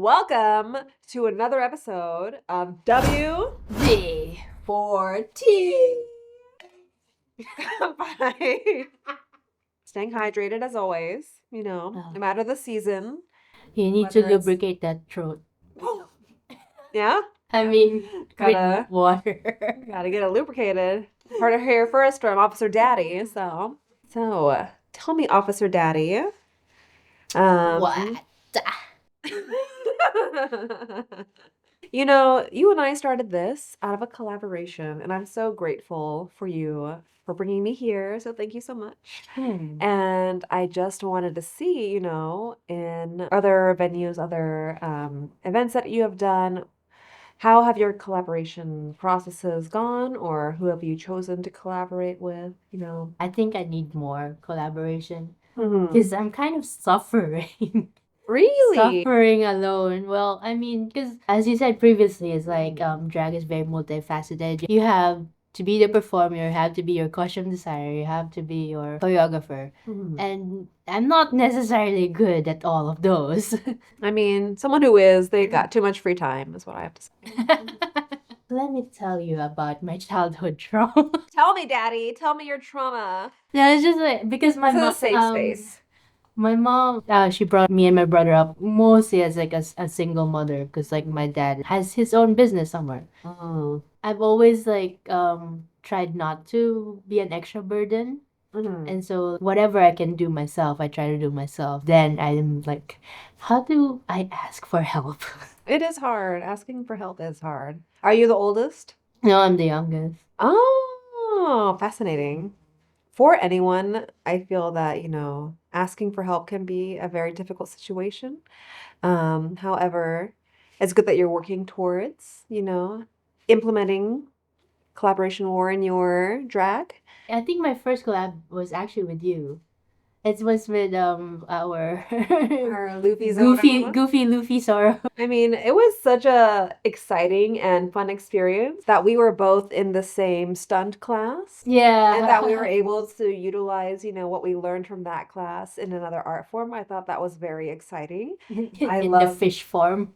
Welcome to another episode of Ep04. Bye. Staying hydrated as always, no matter the season. You need to Whether it's- lubricate that throat. Yeah? I mean, Gotta- with water. Gotta get it lubricated. Heard it here first from Officer Daddy. So tell me, Officer Daddy. What? You and I started this out of a collaboration, and I'm so grateful for you for bringing me here. So thank you so much. And I just wanted to see, in other venues, other events that you have done, how have your collaboration processes gone, or who have you chosen to collaborate with? I think I need more collaboration Mhm. because I'm kind of suffering. Really? Suffering alone. Well, I mean, because as you said previously, it's like drag is very multifaceted. You have to be the performer, you have to be your costume designer, you have to be your choreographer. Mhm. And I'm not necessarily good at all of those. I mean, someone who is, they got too much free time, is what I have to say. Let me tell you about my childhood trauma. Tell me, Daddy. Tell me your trauma. Yeah, it's just like because my This is a mom, safe space. my mom, she brought me and my brother up mostly as like a single mother because like my dad has his own business somewhere. Mm. I've always like tried not to be an extra burden. Mhm. And so whatever I can do myself, I try to do myself. Then I'm like, how do I ask for help? It is hard. Asking for help is hard. Are you the oldest? No, I'm the youngest. Oh, fascinating. For anyone, I feel that, asking for help can be a very difficult situation. However, it's good that you're working towards, implementing collaboration more in your drag. I think my first collab was actually with you. It was with our Our Luffy goofy Luffy Soro. I mean, it was such a exciting and fun experience that we were both in the same stunt class. Yeah. And that we were able to utilize, what we learned from that class in another art form. I thought that was very exciting. I in the love- fish form.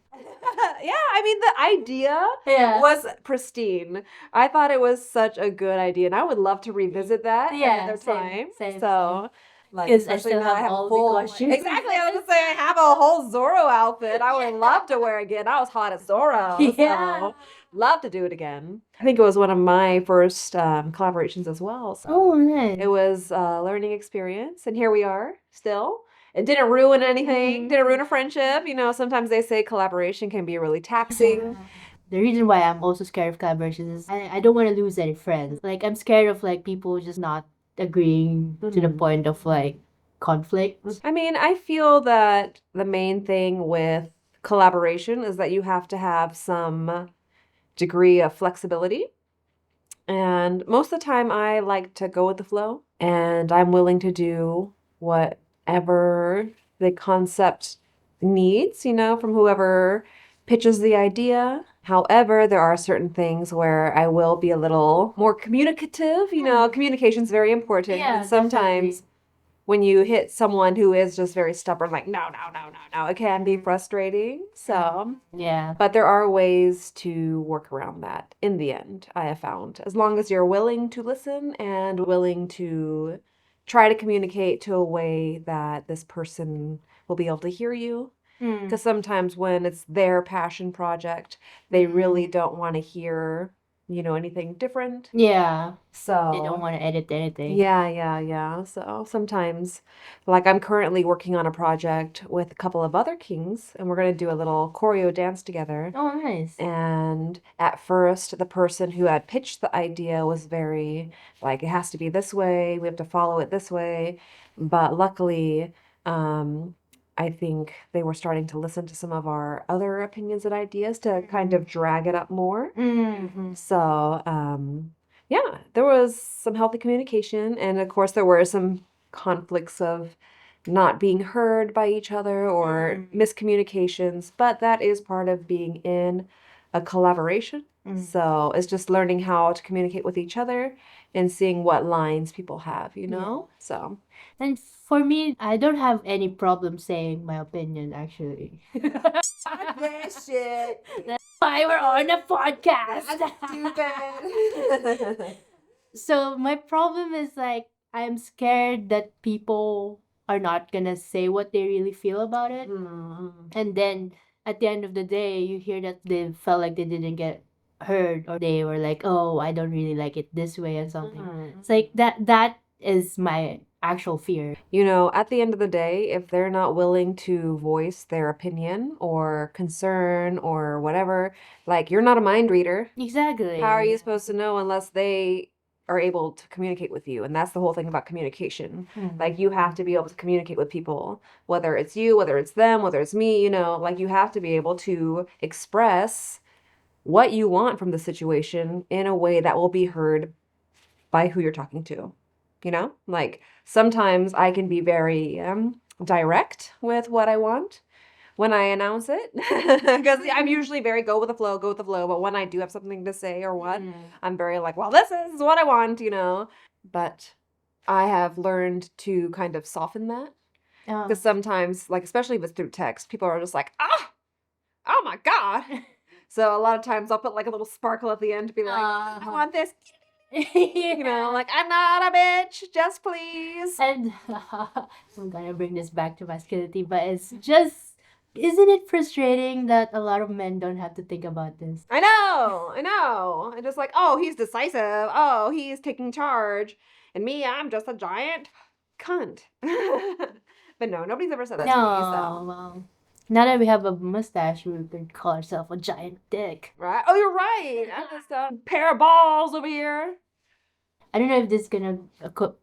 Yeah, I mean, the idea Yeah. was pristine. I thought it was such a good idea, and I would love to revisit that Yeah, another same, time. same, So, like, 'Cause I especially still now have I have all a the full costumes. exactly. I was gonna say I have a whole Zorro outfit. I would love to wear again. I was hot as Zorro. Yeah. So love to do it again. I think it was one of my first collaborations as well. So Oh, nice. it was a learning experience, and here we are still. It didn't ruin anything, didn't ruin a friendship. Sometimes they say collaboration can be really taxing. The reason why I'm also scared of collaborations is I don't want to lose any friends. Like, I'm scared of like people just not agreeing to the Mhm. point of like conflict. I mean, I feel that the main thing with collaboration is that you have to have some degree of flexibility. And most of the time, I like to go with the flow, and I'm willing to do whatever the concept needs, from whoever pitches the idea. However, there are certain things where I will be a little more communicative. Communication's very important. Yeah, and sometimes definitely. when you hit someone who is just very stubborn, like, no, it can be frustrating. So, Yeah. but there are ways to work around that in the end, I have found. As long as you're willing to listen and willing to try to communicate to a way that this person will be able to hear you. Because sometimes when it's their passion project, they really don't want to hear, anything different. Yeah. So They don't want to edit anything. yeah. So sometimes, like, I'm currently working on a project with a couple of other kings, and we're going to do a little choreo dance together. Oh, nice. And at first, the person who had pitched the idea was very, like, it has to be this way, we have to follow it this way. But luckily, I think they were starting to listen to some of our other opinions and ideas to kind of drag it up more. So, yeah, there was some healthy communication, and of course, there were some conflicts of not being heard by each other or miscommunications, but that is part of being in a collaboration. So it's just learning how to communicate with each other and seeing what lines people have, you know? So, And for me, I don't have any problem saying my opinion, actually. this shit. That's why we're on a podcast. Stupid. So my problem is like I'm scared that people are not gonna say what they really feel about it. And then at the end of the day, you hear that they felt like they didn't get heard, or they were like, "Oh, I don't really like it this way," or something. It's like that is my actual fear. You know, at the end of the day, if they're not willing to voice their opinion or concern or whatever, like you're not a mind reader. Exactly. How are you supposed to know unless they are able to communicate with you? And that's the whole thing about communication. Like you have to be able to communicate with people, whether it's you, whether it's them, whether it's me, you know, like you have to be able to express what you want from the situation in a way that will be heard by who you're talking to. You know, like sometimes I can be very direct with what I want when I announce it, because I'm usually very go with the flow, go with the flow. But when I do have something to say or what, I'm very like, well, this is what I want, you know. But I have learned to kind of soften that, because sometimes, like especially if it's through text, people are just like, ah, oh my God. So a lot of times I'll put like a little sparkle at the end to be like, I want this. You know, like I'm not a bitch, just please. And I'm gonna bring this back to masculinity, but it's just, isn't it frustrating that a lot of men don't have to think about this? I know. I'm just like, oh, he's decisive. Oh, he's taking charge. And me, I'm just a giant cunt. But no, nobody's ever said that to me, so. Well, now that we have a mustache, we could call ourselves a giant dick. Right? Oh, you're right. I'm just a pair of balls over here. I don't know if this is gonna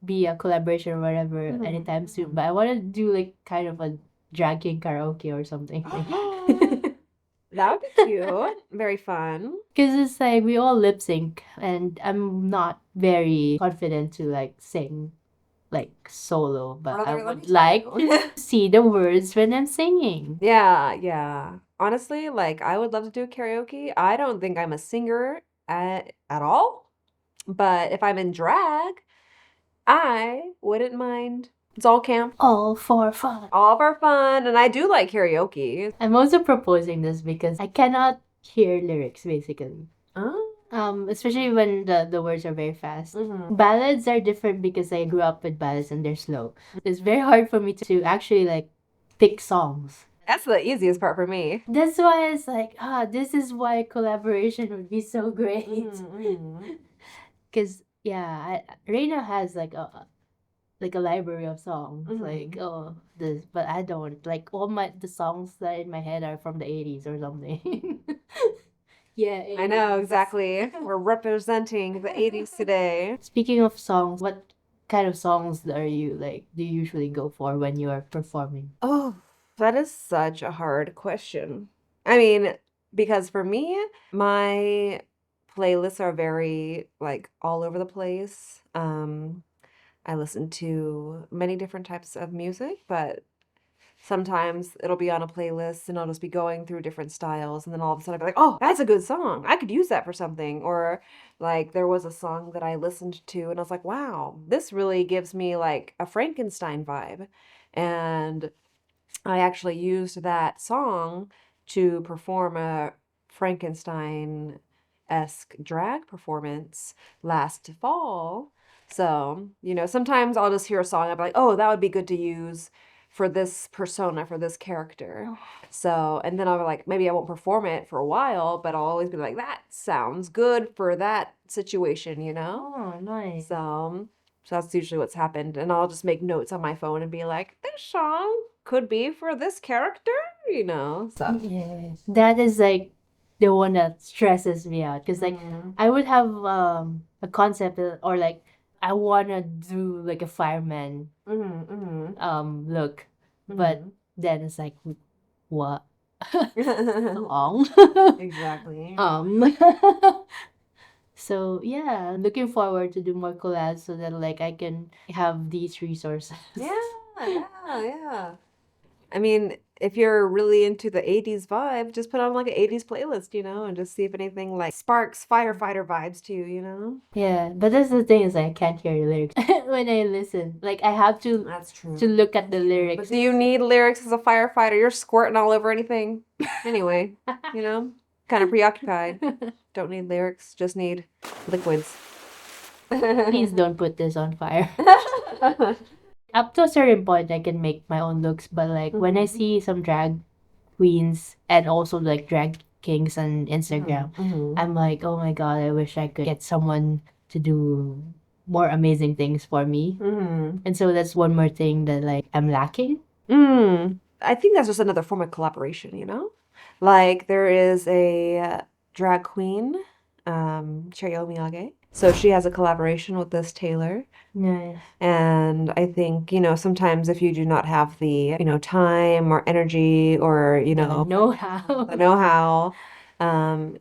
be a collaboration or whatever anytime soon, but I want to do like kind of a dragking karaoke or something. That would be cute. Very fun. Because it's like we all lip sync, and I'm not very confident to like sing like solo, but Brother, I let me would tell like you. to see the words when I'm singing. Yeah. Honestly, like I would love to do karaoke. I don't think I'm a singer at all. But if I'm in drag, I wouldn't mind. It's all camp. All for fun. All for fun. And I do like karaoke. I'm also proposing this because I cannot hear lyrics basically. Oh. Especially when the words are very fast. Ballads are different because I grew up with ballads and they're slow. It's very hard for me to actually like pick songs. That's the easiest part for me. That's why it's like, this is why collaboration would be so great. Because Reina has like a library of songs. Like this, but I don't like all the songs that in my head are from the 80s or something. Yeah, I know, exactly. We're representing the 80s today. Speaking of songs, what kind of songs do you usually go for when you are performing? Oh, that is such a hard question. I mean, because for me, my playlists are very like all over the place. I listen to many different types of music, but sometimes it'll be on a playlist and I'll just be going through different styles, and then all of a sudden I'll be like, oh, that's a good song. I could use that for something. Or like there was a song that I listened to and I was like, wow, this really gives me like a Frankenstein vibe. And I actually used that song to perform a Frankenstein-esque drag performance last fall. So, you know, sometimes I'll just hear a song, I'll be like, oh, that would be good to use for this persona, for this character. So, and then I'll be like, maybe I won't perform it for a while, but I'll always be like, that sounds good for that situation, you know? Oh, nice. So that's usually what's happened. And I'll just make notes on my phone and be like, this song could be for this character, you know? So. Yes. That is like the one that stresses me out. Because like I would have a concept or like I wanna do like a fireman look. But then it's like what? Song. Exactly. So yeah, looking forward to do more collabs so that like I can have these resources. Yeah. I mean, if you're really into the 80s vibe, just put on like an 80s playlist, and just see if anything like sparks firefighter vibes to you. Yeah, but that's the thing is I can't hear the lyrics when I listen. Like I have That's true. to look at the But lyrics. do you need lyrics as a firefighter? You're squirting all over anything. Anyway, kind of preoccupied. Don't need lyrics, just need liquids. Please don't put this on fire. Up to a certain point, I can make my own looks, but like when I see some drag queens and also like drag kings on Instagram, I'm like, oh my god, I wish I could get someone to do more amazing things for me. And so that's one more thing that like I'm lacking. I think that's just another form of collaboration, Like there is a drag queen, Cherry Miyage. So she has a collaboration with this tailor. Nice. And I think, sometimes if you do not have the, time or energy or, know-how. the know-how,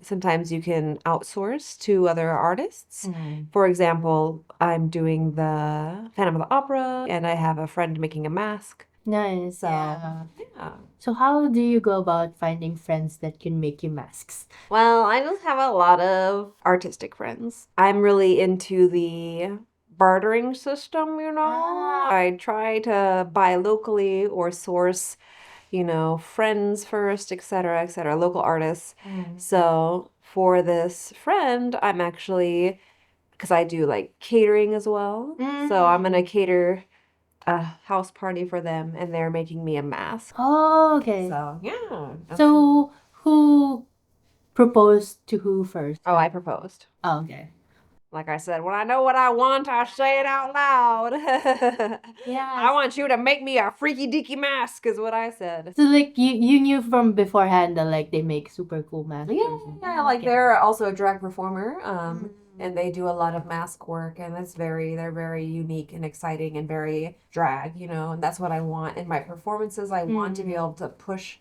sometimes you can outsource to other artists. For example, I'm doing the Phantom of the Opera and I have a friend making a mask. Nice. So, Yeah. yeah. So how do you go about finding friends that can make you masks? Well, I just have a lot of artistic friends. I'm really into the bartering system, I try to buy locally or source, friends first, etc., local artists. So for this friend, I'm actually, because I do like catering as well. So I'm gonna cater a house party for them and they're making me a mask. Oh, okay. So, yeah. So who proposed to who first? Oh, I proposed. Oh, okay. Like I said, when I know what I want, I say it out loud. Yeah. I want you to make me a freaky deaky mask, is what I said. So like you knew from beforehand that like they make super cool masks. Yeah, like they're also a drag performer, and they do a lot of mask work, and they're very unique and exciting and very drag, and that's what I want in my performances. I want to be able to push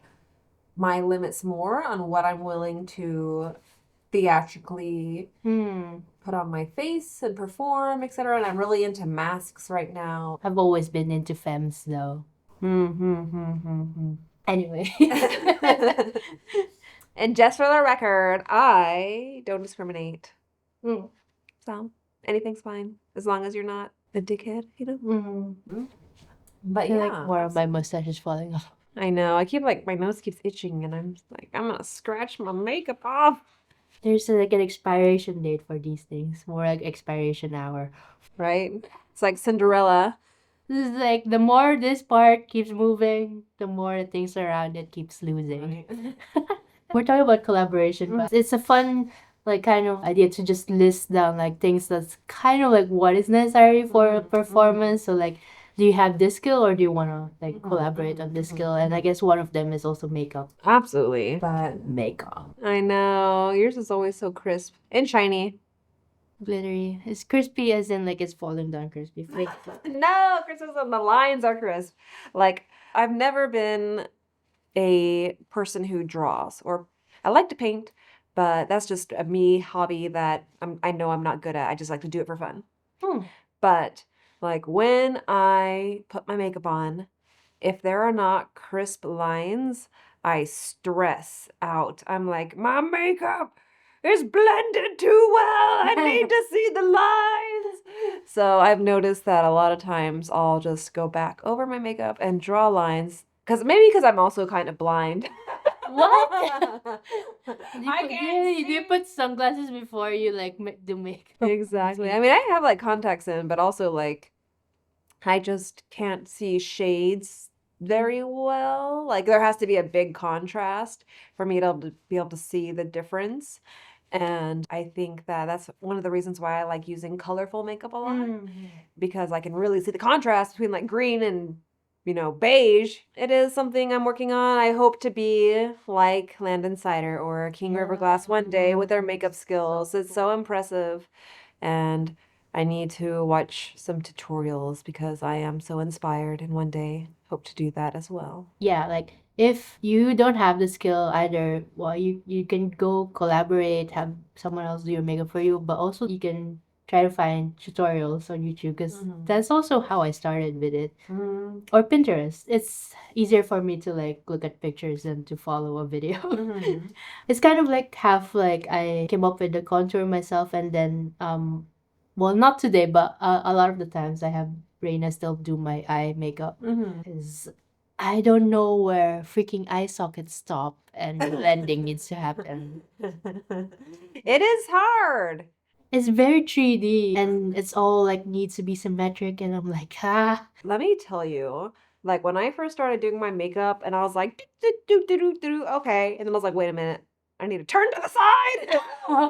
my limits more on what I'm willing to theatrically put on my face and perform, etc. And I'm really into masks right now. I've always been into femmes though. Anyway. And just for the record, I don't discriminate. So anything's fine as long as you're not a dickhead, But I feel yeah, like more of my mustache is falling off. I know. I keep my nose keeps itching, and I'm just like, I'm gonna scratch my makeup off. There's like an expiration date for these things, more like expiration hour. Right? It's like Cinderella. This is like the more this part keeps moving, the more the things around it keeps losing. We're talking about collaboration, but it's a fun like kind of idea to just list down like things that's kind of like what is necessary for a performance. So like, do you have this skill or do you want to like collaborate on this skill? And I guess one of them is also makeup. Absolutely. But makeup. I know. Yours is always so crisp and shiny. Glittery. It's crispy as in like it's falling down crispy. Like, No, crisp and the lines are crisp. Like, I've never been a person who draws, or I like to paint, but that's just a me hobby that I know I'm not good at. I just like to do it for fun. But like when I put my makeup on, if there are not crisp lines, I stress out. I'm like, my makeup is blended too well. I need to see the lines. So I've noticed that a lot of times I'll just go back over my makeup and draw lines. Because I'm also kind of blind. what? I can't You put sunglasses before you like do makeup. Exactly. I mean, I have like contacts in, but also like I just can't see shades very well. Like there has to be a big contrast for me to be able to see the difference. And I think that that's one of the reasons why I like using colorful makeup a lot, because I can really see the contrast between like green and beige. It is something I'm working on. I hope to be like Landon Cider or King River Glass one day with their makeup skills. It's so impressive. And I need to watch some tutorials because I am so inspired and one day hope to do that as well. Yeah, like if you don't have the skill either, well, you can go collaborate, have someone else do your makeup for you, but also you can try to find tutorials on YouTube because that's also how I started with it. Mm. Or Pinterest. It's easier for me to like look at pictures than to follow a video. It's kind of like half like I came up with the contour myself and then well, not today, but a lot of the times I have Reina still do my eye makeup because I don't know where freaking eye sockets stop and blending needs to happen. It is hard. It's very 3D and it's all like needs to be symmetric and I'm like, ah. Let me tell you, like when I first started doing my makeup and I was like, "Do, do, do, do, do, do," okay. And then I was like, wait a minute, I need to turn to the side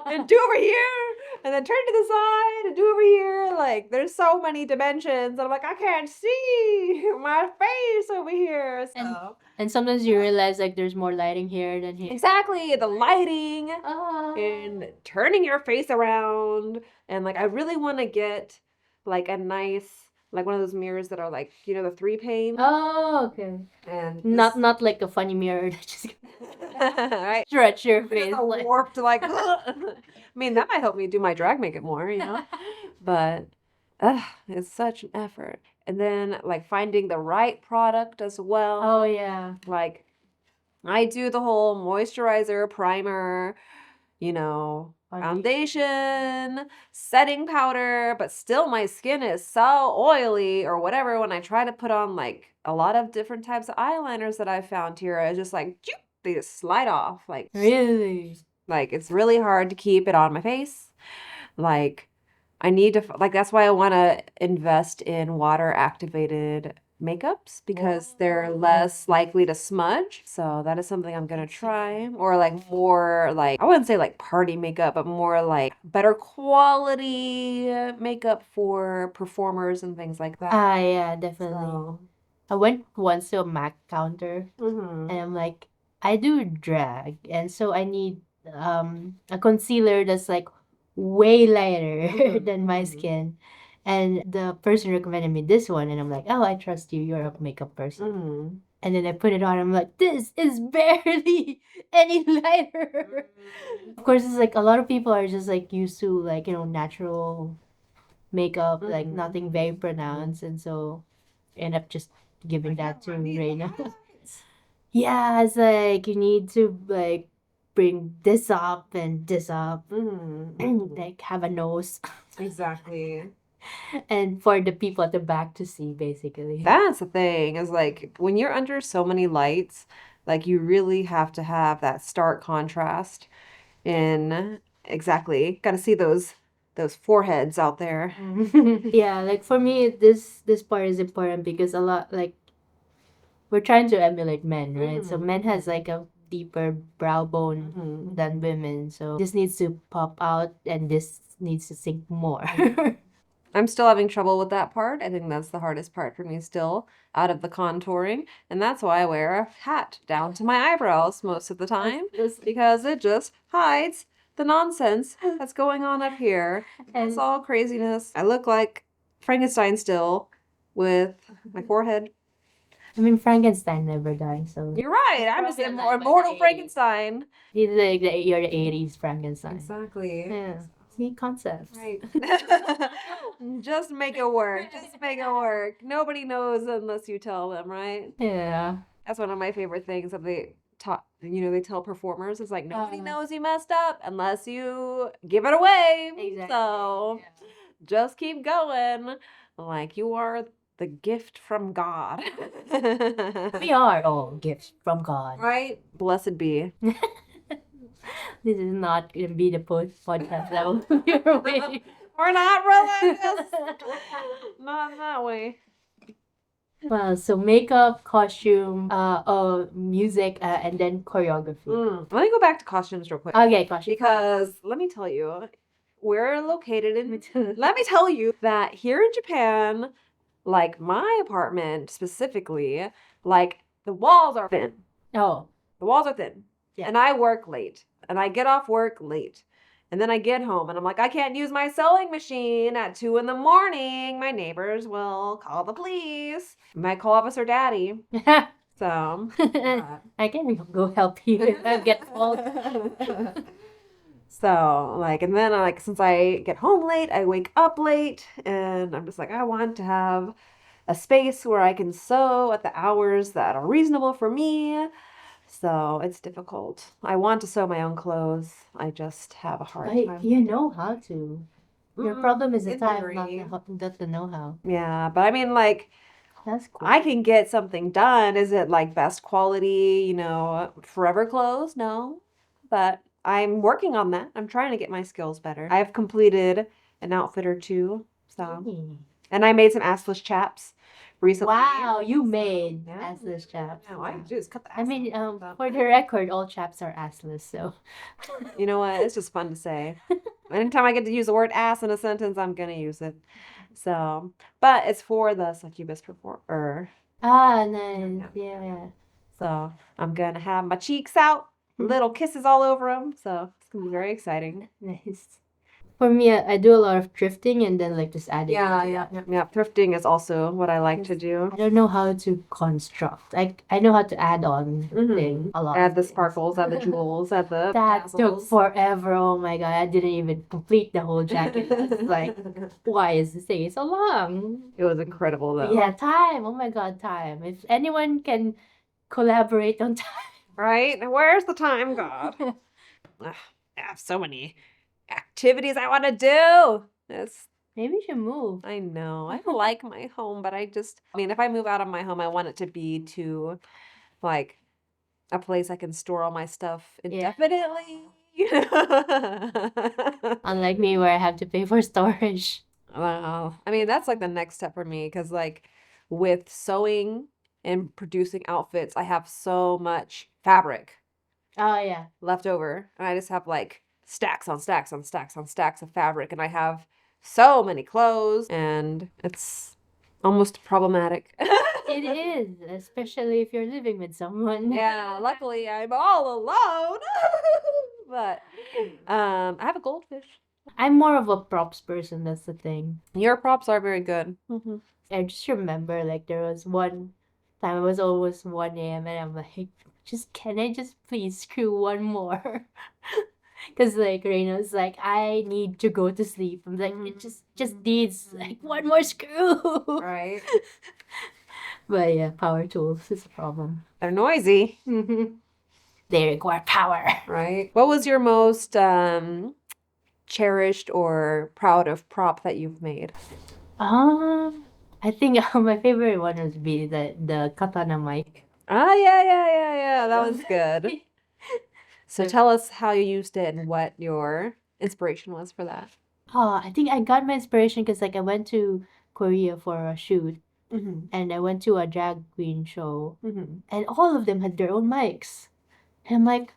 and do over here. And then turn to the side and do over here. Like there's so many dimensions. And I'm like, I can't see my face over here. So And sometimes you realize like there's more lighting here than here. exactly, the lighting and turning your face around. And like I really want to get like a nice, like one of those mirrors that are like, you know, the 3 pane. Oh, okay. And Not like a funny mirror that just right, stretch your it's face. all warped like. I mean, that might help me do my drag makeup more, you know. But it's such an effort. And then like finding the right product as well. Oh yeah. Like I do the whole moisturizer, primer, you know, foundation, setting powder, but still my skin is so oily or whatever. When I try to put on like a lot of different types of eyeliners that I found here, it's just like they just slide off. Like Really? like it's really hard to keep it on my face. Like I need to like that's why I want to invest in water activated makeups because they're less likely to smudge. So that is something I'm going to try. Or like more like I wouldn't say like party makeup, but more like better quality makeup for performers and things like that. Ah yeah, definitely. So, I went once to a MAC counter mhm. and I'm like, I do drag and so I need a concealer that's like way lighter than my skin. And the person recommended me this one and I'm like, oh, I trust you. You're a makeup person. And then I put it on. I'm like, this is barely any lighter. Of course, it's like a lot of people are just like used to like, you know, natural makeup, like nothing very pronounced. And so end up just giving that to Reina. Yeah, it's like you need to like bring this up and this up, like have a nose, Exactly. and for the people at the back to see, basically. That's the thing is like when you're under so many lights, like you really have to have that stark contrast in exactly. Got to see those foreheads out there. Yeah, like for me, this part is important because a lot like we're trying to emulate men, right? So men has like a deeper brow bone than women, so this needs to pop out and this needs to sink more. I'm still having trouble with that part. I think that's the hardest part for me still out of the contouring. And that's why I wear a hat down to my eyebrows most of the time because it just hides the nonsense that's going on up here. And it's all craziness. I look like Frankenstein still with my forehead. I mean, Frankenstein never died, so You're right. I'm just immortal Frankenstein. he's like you're the 80s Frankenstein. Exactly. Yeah. See concepts. Right. Just make it work. Just make it work. Nobody knows unless you tell them, right? Yeah. That's one of my favorite things that they taught, you know, they tell performers. It's like nobody knows you messed up unless you give it away. Exactly. So just keep going. Like you are the gift from God. We are all gifts from God. Right? Blessed be. This is not gonna be the podcast that you're waiting. We're not religious. Not in that way. Well, so makeup, costume, music, and then choreography. Let me go back to costumes real quick. Okay, costume. Because let me tell you, we're located in. Let me tell you that here in Japan, like my apartment specifically, like the walls are thin. Oh. The walls are thin. Yeah. And I work late. And I get off work late. And then I get home and I'm like, I can't use my sewing machine at 2 a.m. My neighbors will call the police. Might call Officer Daddy. So I can go help you if I get called. So, like, and then like since I get home late, I wake up late, and I'm just like, I want to have a space where I can sew at the hours that are reasonable for me. So it's difficult. I want to sew my own clothes. I just have a hard But time. you know how to. Your problem is the In time, theory. not the know-how. Yeah, but I mean, like, That's cool. I can get something done. Is it like best quality, forever clothes? No. But I'm working on that. I'm trying to get my skills better. I've completed an outfit or two. So, Mm. and I made some assless chaps recently. Wow, you made Yeah. assless chaps. Yeah, all I do is cut the I ass mean, off, so. for the record, all chaps are assless, so. You know what? It's just fun to say. Anytime I get to use the word ass in a sentence, I'm gonna use it. So, but it's for the succubus performer. Ah, nice. Yeah. So I'm gonna have my cheeks out, little kisses all over them. So it's gonna be very exciting. Nice. For me, I do a lot of thrifting and then like just adding Yeah, into yeah, that. yeah. Thrifting is also what I like to do. I don't know how to construct. I know how to add on things a lot. Add the sparkles, add the jewels, add the That took tassels. forever. Oh my god, I didn't even complete the whole jacket. It's like, why is this thing so long? It was incredible though. Yeah, time. Oh my god, time. If anyone can collaborate on time. Right? Where's the time, God? Ugh, I have so many activities I want to do. It's Maybe you should move. I know. I like my home, but I mean, if I move out of my home, I want it to be to like a place I can store all my stuff Yeah. indefinitely. Unlike me, where I have to pay for storage. Well, I mean, that's like the next step for me because, like, with sewing and producing outfits, I have so much fabric Oh yeah. left over, and I just have like stacks on stacks on stacks on stacks of fabric, and I have so many clothes, and it's almost problematic. It is, especially if you're living with someone. Yeah, luckily I'm all alone. But I have a goldfish. I'm more of a props person, that's the thing. Your props are very good. I just remember like there was one time it was almost 1 a.m. and I'm like, can I just please screw one more? Cause like Reina's like, I need to go to sleep. I'm like, it just needs like one more screw. Right? But yeah, power tools is a problem. They're noisy. They require power. Right? What was your most cherished or proud of prop that you've made? I think my favorite one would be the katana mic. Ah, yeah. That was good. So tell us how you used it and what your inspiration was for that. Oh, I think I got my inspiration because like I went to Korea for a shoot and I went to a drag queen show and all of them had their own mics. And I'm like,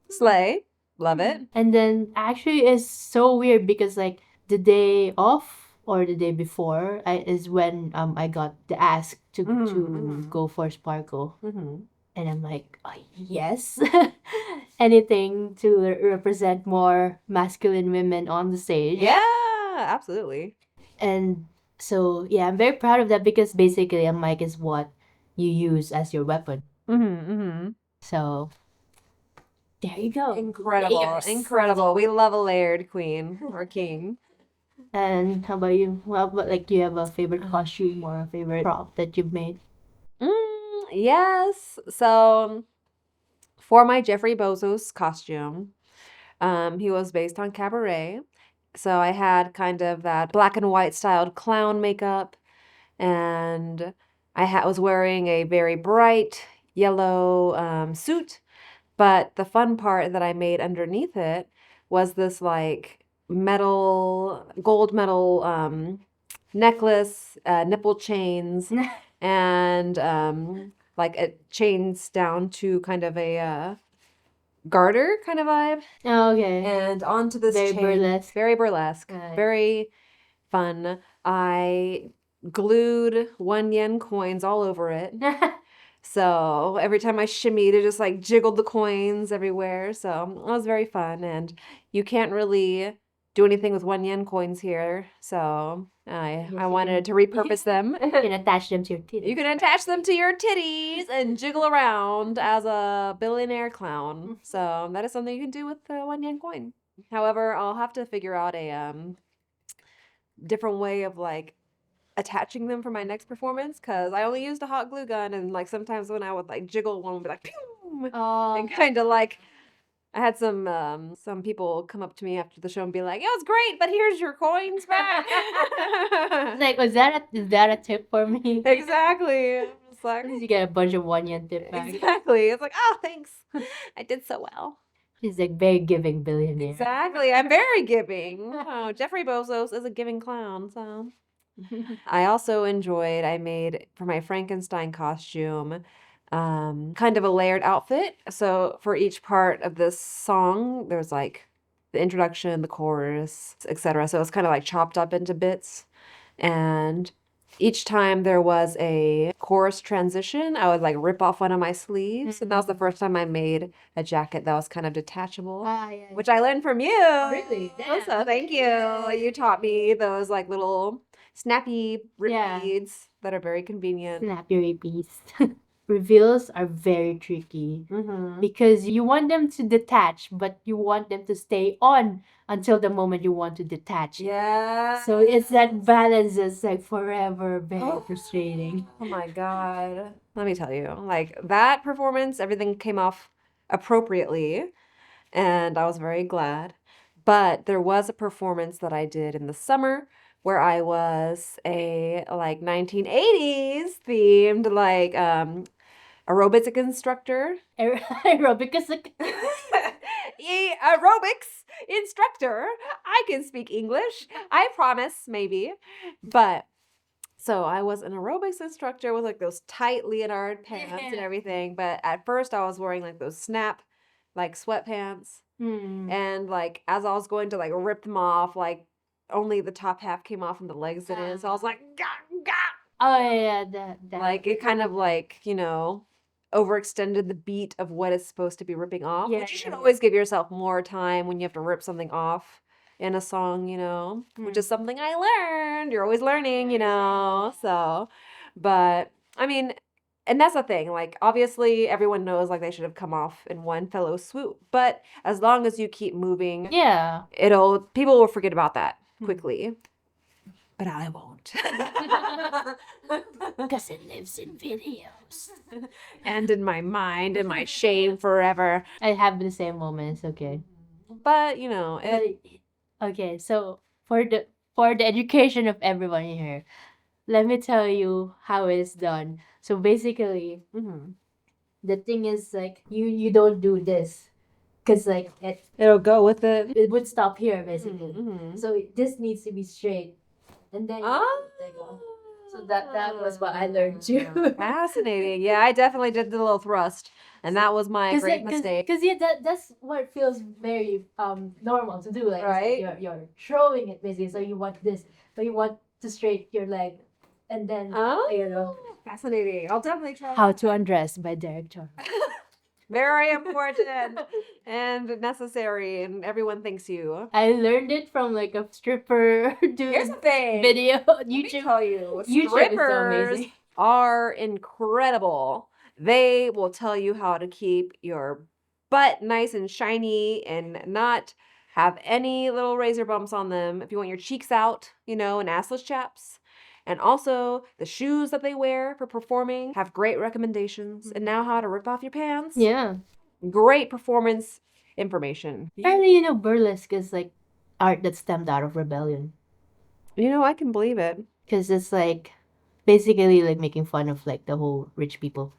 Slay. Love it. and then actually it's so weird because like the day off or the day before is when I got the ask to go for Sparkle. And I'm like, oh, yes. Anything to represent more masculine women on the stage. Yeah, absolutely. And so, yeah, I'm very proud of that because basically a mic is what you use as your weapon. So, there you go. Incredible. Layers. Incredible. We love a layered queen or king. And how about you? Well, but like, do you have a favorite costume or a favorite prop that you've made? Yes. So for my Jeffrey Bezos costume, he was based on cabaret. So I had kind of that black and white styled clown makeup, and was wearing a very bright yellow suit. But the fun part that I made underneath it was this like gold metal necklace, nipple chains, and like it chains down to kind of a garter kind of vibe. Oh, okay. And onto this Very chain, burlesque. very burlesque, Right. very fun. I glued 1 yen coins all over it. So every time I shimmied, it just like jiggled the coins everywhere. So it was very fun. And you can't really do anything with 1 yen coins here. So I you wanted to repurpose them. You can attach them to your titties. You can attach them to your titties and jiggle around as a billionaire clown. So that is something you can do with the 1 yen coin. However, I'll have to figure out a different way of like attaching them for my next performance because I only used a hot glue gun and like sometimes when I would like jiggle one would be like pew and kind of like I had some people come up to me after the show and be like, "It was great, but here's your coins back." Like, is that a tip for me? Exactly. I'm just like, You get a bunch of 1 yen tip back. exactly. It's like, oh, thanks. I did so well. She's like very giving billionaire. Exactly. I'm very giving. Oh, Jeffrey Bezos is a giving clown, so. I also enjoyed, I made for my Frankenstein costume, kind of a layered outfit. So for each part of this song, there's like the introduction, the chorus, etc. So it's kind of like chopped up into bits. And each time there was a chorus transition, I would like rip off one of my sleeves. And that was the first time I made a jacket that was kind of detachable, Yeah. which I learned from you. Really? So thank you. You taught me those like little snappy rip Yeah. beads that are very convenient. Snappy piece. Reveals are very tricky Mm-hmm. because you want them to detach, but you want them to stay on until the moment you want to detach. Yeah. So it's that balance that's like forever very frustrating. Oh my God. Let me tell you, like that performance, everything came off appropriately, and I was very glad. But there was a performance that I did in the summer where I was a like 1980s themed like aerobics instructor. Aerobics. Aerobics instructor. I can speak English. I promise, maybe. But so I was an aerobics instructor with like those tight Leonard pants and everything. But at first I was wearing like those snap, like sweatpants. And like as I was going to like rip them off, like only the top half came off and the legs didn't. So I was like, gah, gah. Oh yeah, that. Like it kind of like, overextended the beat of what is supposed to be ripping off. Yeah, Which you should yeah, always give yourself more time when you have to rip something off in a song, which is something I learned. You're always learning, So, but I mean, and that's the thing. Like, obviously, everyone knows like they should have come off in one fellow swoop. But as long as you keep moving, Yeah. people will forget about that quickly. But I won't. Because it lives in videos. And in my mind and my shame forever. I have the same moments, okay. But Okay, so for the education of everyone here, let me tell you how it's done. So basically, the thing is like you don't do this because like it'll go with it. it would stop here basically. So this needs to be straight, and then they go. So that was what I learned too. Fascinating. Yeah, I definitely did the little thrust, and that was my great mistake. Because yeah, that's what feels very normal to do. Like Right? you're throwing it basically. So you want this, so you want to straight your leg, and then Fascinating. I'll definitely try. How to Undress by Derek Toro. Very important and necessary, and everyone thanks you. I learned it from like a stripper Here's the thing. video on Let me YouTube. tell you, YouTube is so strippers amazing. are incredible. They will tell you how to keep your butt nice and shiny and not have any little razor bumps on them. If you want your cheeks out, and assless chaps. And also, the shoes that they wear for performing have great recommendations. And now how to rip off your pants. Yeah. Great performance information. Apparently, burlesque is like art that stemmed out of rebellion. I can believe it. Because it's like basically like making fun of like the whole rich people.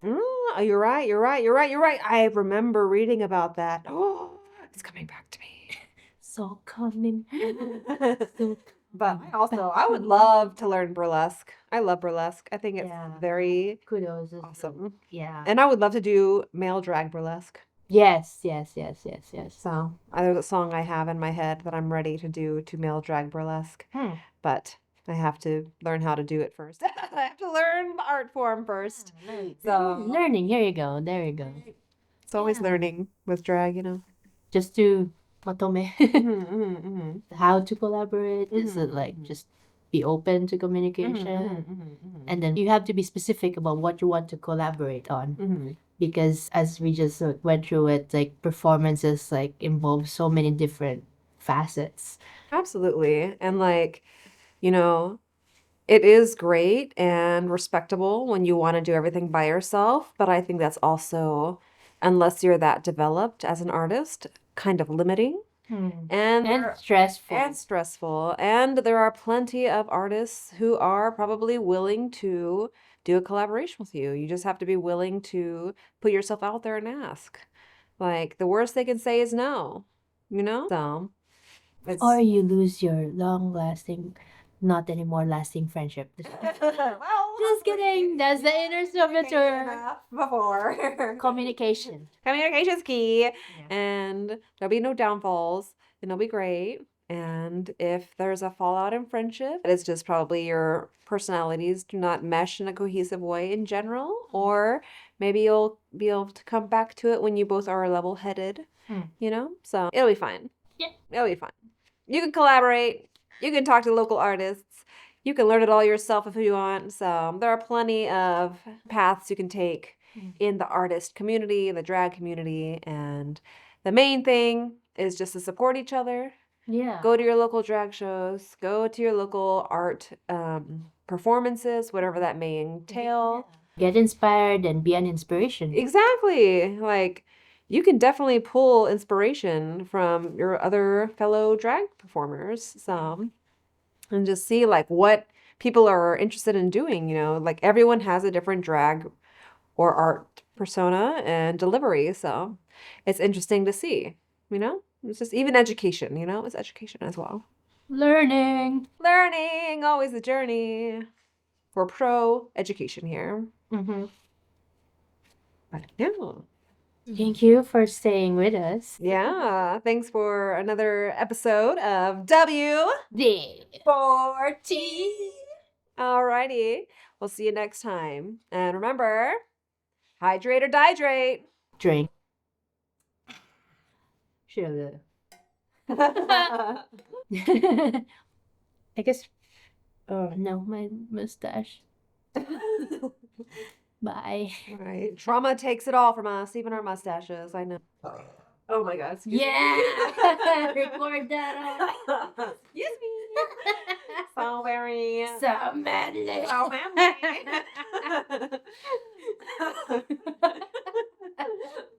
You're right. I remember reading about that. Oh, it's coming back to me. So coming. But I would love to learn burlesque. I love burlesque. I think it's very Kudos. awesome. Yeah. And I would love to do male drag burlesque. Yes. So there's a song I have in my head that I'm ready to do to male drag burlesque. But I have to learn how to do it first. I have to learn the art form first. So learning. Here you go. There you go. It's always learning with drag, Just to matome. How to collaborate. Is it like just be open to communication? And then you have to be specific about what you want to collaborate on. because as we just went through it, like performances like involve so many different facets. Absolutely. And like, you know, it is great and respectable when you want to do everything by yourself, but I think that's also, unless you're that developed as an artist, kind of limiting. And And stressful. and stressful. And there are plenty of artists who are probably willing to do a collaboration with you. You just have to be willing to put yourself out there and ask. Like the worst they can say is no, you know? So it's Or you lose your long lasting, not anymore lasting friendship. well, Just kidding. That's the inner Soviet before. communication. Communication's key. Yeah. And there'll be no downfalls, and it'll be great. And if there's a fallout in friendship, it's just probably your personalities do not mesh in a cohesive way in general, or maybe you'll be able to come back to it when you both are level-headed, you know? So it'll be fine. Yeah. It'll be fine. You can collaborate. You can talk to local artists. You can learn it all yourself if you want. So there are plenty of paths you can take in the artist community, the drag community, and the main thing is just to support each other. Yeah. Go to your local drag shows. Go to your local art performances, whatever that may entail. Get inspired and be an inspiration. Exactly. Like you can definitely pull inspiration from your other fellow drag performers. So, and just see like what people are interested in doing, you know, like everyone has a different drag or art persona and delivery. So it's interesting to see, you know, it's just even education, you know, it's education as well. Learning. Learning, always a journey. We're pro education here. Mm-hmm. But yeah. Thank you for staying with us. Yeah. Thanks for another episode of W4T. Alrighty. We'll see you next time. And remember, hydrate or dihydrate. Drink. Should All I guess. Oh no, my mustache. Bye. right. Trauma takes it all from us, even our mustaches. I know. Oh my God. Excuse Yeah. Record that. Excuse me. So very. So manly. So manly.